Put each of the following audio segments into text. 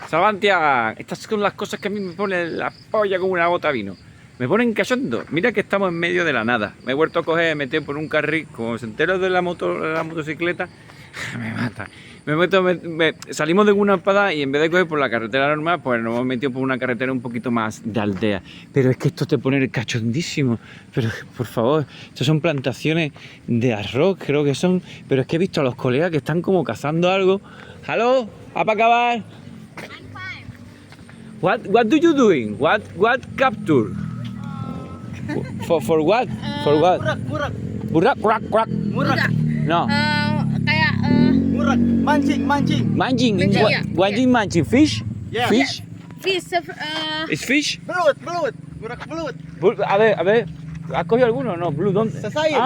Sebastián, estas son las cosas que a mí me ponen la polla como una bota de vino. Me ponen cachondo. Mira que estamos en medio de la nada. Me he vuelto a coger, me meter por un carril, como se entero de la motocicleta, me mata. Salimos de una espada y en vez de coger por la carretera normal, pues nos hemos metido por una carretera un poquito más de aldea. Pero es que esto te pone cachondísimo. Pero por favor, estas son plantaciones de arroz, creo que son. Pero es que he visto a los colegas que están como cazando algo. ¿Aló? ¿A para acabar? What do you doing? What capture? For what? For what? Burak. Burak. Murak. No. Kayak murak. Mancing. Mancing. Mancing, What is mancing? Fish? Yeah. Fish? Fish. It's fish? Belut. Murak belut. A ver. ¿Has cogido alguno? No, Blue, ¿dónde? Sasayin.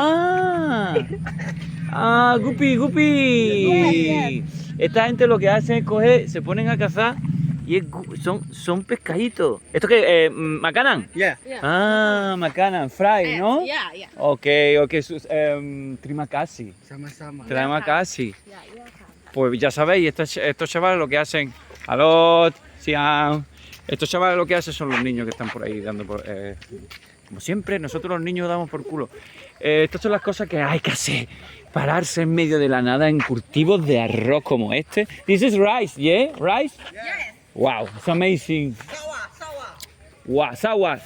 Guppy. Esta gente lo que hace es coger, se ponen a cazar y son pescaditos. ¿Esto qué? ¿Macanan? Yeah. Macanan, fry, ¿no? Yeah. Ok, trimakasi. Sama-sama. Trimakasi. Pues ya sabéis, estos chavales lo que hacen, aló, siam. Estos chavales lo que hacen son los niños que están por ahí dando por... como siempre, nosotros los niños damos por culo. Estas son las cosas que hay que hacer. Pararse en medio de la nada en cultivos de arroz como este. This is rice, yeah? Rice? Yes. Wow, it's amazing. Sawa. Wow, sawa.